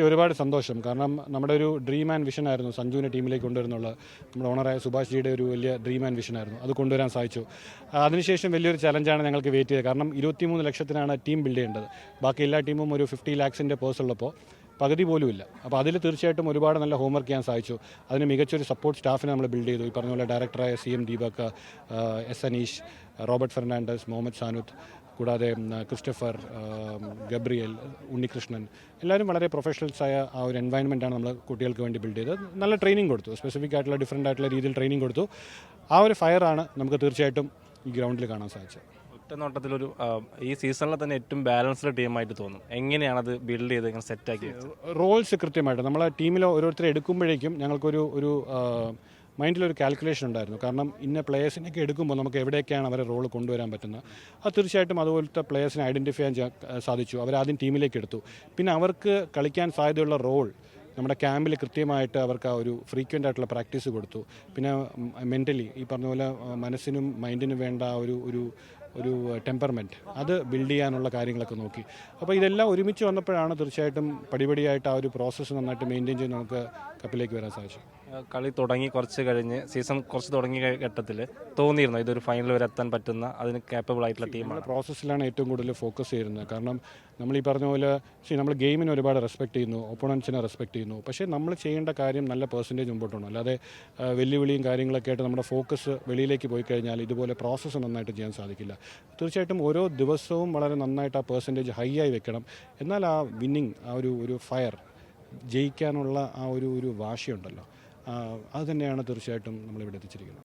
ഒരുപാട് സന്തോഷം. കാരണം നമ്മുടെ ഒരു ഡ്രീം ആൻഡ് വിഷനായിരുന്നു സഞ്ജുവിനെ ടീമിലേക്ക് കൊണ്ടുവരുന്നുള്ള നമ്മുടെ ഓണറായ സുഭാഷ് ജിയുടെ ഒരു വലിയ ഡ്രീം ആൻഡ് വിഷനായിരുന്നു. അത് കൊണ്ടുവരാൻ സാധിച്ചു. അതിനുശേഷം വലിയൊരു ചലഞ്ചാണ് ഞങ്ങൾക്ക് വെയിറ്റ് ചെയ്തത്. കാരണം 23 ലക്ഷത്തിനാണ് ടീം ബിൽഡ് ചെയ്യേണ്ടത്. ബാക്കി എല്ലാ ടീമും ഒരു 50 ലാക്സിൻ്റെ പേഴ്സ് ഉള്ളപ്പോൾ പകുതി പോലും ഇല്ല. അപ്പോൾ അതിൽ തീർച്ചയായിട്ടും ഒരുപാട് നല്ല ഹോംവർക്ക് ചെയ്യാൻ സാധിച്ചു. അതിന് മികച്ചൊരു സപ്പോർട്ട് സ്റ്റാഫിനെ നമ്മൾ ബിൽഡ് ചെയ്തു. ഈ പറഞ്ഞ പോലെ ഡയറക്ടറായ CM Deepak, S Aneesh, Robert Fernandez, Muhammad Sanuth, കൂടാതെ ക്രിസ്റ്റഫർ, ഗബ്രിയേൽ, ഉണ്ണികൃഷ്ണൻ, എല്ലാവരും വളരെ പ്രൊഫഷണൽസായ ആ ഒരു എൻവയൺമെൻറ്റാണ് നമ്മൾ കുട്ടികൾക്ക് വേണ്ടി ബിൽഡ് ചെയ്തത്. നല്ല ട്രെയിനിങ് കൊടുത്തു, സ്പെസിഫിക് ആയിട്ടുള്ള ഡിഫറൻ്റ് ആയിട്ടുള്ള രീതിയിൽ ട്രെയിനിങ് കൊടുത്തു. ആ ഒരു ഫയറാണ് നമുക്ക് തീർച്ചയായിട്ടും ഈ ഗ്രൗണ്ടിൽ കാണാൻ സാധിച്ചത്. ഒറ്റ നോട്ടത്തിലൊരു ഈ സീസണിൽ തന്നെ ഏറ്റവും ബാലൻസ്ഡ് ടീമായിട്ട് തോന്നും. എങ്ങനെയാണത് ബിൽഡ് ചെയ്ത് ഇങ്ങനെ സെറ്റാക്കി? റോൾസ് കൃത്യമായിട്ട് നമ്മളെ ടീമിൽ ഓരോരുത്തരെ എടുക്കുമ്പോഴേക്കും ഞങ്ങൾക്കൊരു ഒരു മൈൻഡിലൊരു കാൽക്കുലേഷൻ ഉണ്ടായിരുന്നു. കാരണം ഇന്ന പ്ലേയേഴ്സിനൊക്കെ എടുക്കുമ്പോൾ നമുക്ക് എവിടെയൊക്കെയാണ് അവരെ റോൾ കൊണ്ടുവരാൻ പറ്റുന്നത്. അത് തീർച്ചയായിട്ടും അതുപോലത്തെ പ്ലേയേഴ്സിനെ ഐഡൻറ്റിഫൈ ചെയ്യാൻ സാധിച്ചു. അവരാദ്യം ടീമിലേക്ക് എടുത്തു. പിന്നെ അവർക്ക് കളിക്കാൻ സാധ്യതയുള്ള റോൾ നമ്മുടെ ക്യാമ്പിൽ കൃത്യമായിട്ട് അവർക്ക് ആ ഒരു ഫ്രീക്വൻ്റ് ആയിട്ടുള്ള പ്രാക്ടീസ് കൊടുത്തു. പിന്നെ മെൻ്റലി ഈ പറഞ്ഞ പോലെ മനസ്സിനും മൈൻഡിനും വേണ്ട ഒരു ടെമ്പർമെൻറ്റ് അത് ബിൽഡ് ചെയ്യാനുള്ള കാര്യങ്ങളൊക്കെ നോക്കി. അപ്പോൾ ഇതെല്ലാം ഒരുമിച്ച് വന്നപ്പോഴാണ് തീർച്ചയായിട്ടും പടിപടിയായിട്ട് ആ ഒരു പ്രോസസ്സ് നന്നായിട്ട് മെയിൻറ്റെയിൻ ചെയ്ത് നമുക്ക് കപ്പിലേക്ക് വരാൻ സാധിച്ചു. കളി തുടങ്ങി കുറച്ച് കഴിഞ്ഞ് സീസൺ കുറച്ച് തുടങ്ങിയ ഘട്ടത്തിൽ തോന്നിയിരുന്നു ഇതൊരു ഫൈനൽ വരെ എത്താൻ പറ്റുന്ന അതിന് കേപ്പബിൾ ആയിട്ടുള്ള ടീമാണ്? പ്രോസസ്സിലാണ് ഏറ്റവും കൂടുതൽ ഫോക്കസ് ചെയ്യുന്നത്. കാരണം നമ്മൾ ഈ പറഞ്ഞ പോലെ നമ്മൾ ഗെയിമിനെ ഒരുപാട് റെസ്പെക്ട് ചെയ്യുന്നു, ഒപ്പോണൻസിനെ റെസ്പെക്ട് ചെയ്യുന്നു. പക്ഷേ നമ്മൾ ചെയ്യേണ്ട കാര്യം നല്ല പെർസെൻറ്റേജ് മുമ്പോട്ടാണ്. അല്ലാതെ വെല്ലുവിളിയും കാര്യങ്ങളൊക്കെ ആയിട്ട് നമ്മുടെ ഫോക്കസ് വെളിയിലേക്ക് പോയി കഴിഞ്ഞാൽ ഇതുപോലെ പ്രോസസ്സ് നന്നായിട്ട് ചെയ്യാൻ സാധിക്കില്ല. തീർച്ചയായിട്ടും ഓരോ ദിവസവും വളരെ നന്നായിട്ട് ആ പെർസെൻറ്റേജ് ഹൈ ആയി വെക്കണം. എന്നാൽ ആ വിന്നിങ്, ആ ഒരു ഫയർ, ജയിക്കാനുള്ള ആ ഒരു വാശിയുണ്ടല്ലോ, അത് തന്നെയാണ് തീർച്ചയായിട്ടും നമ്മളിവിടെ എത്തിച്ചിരിക്കുന്നത്.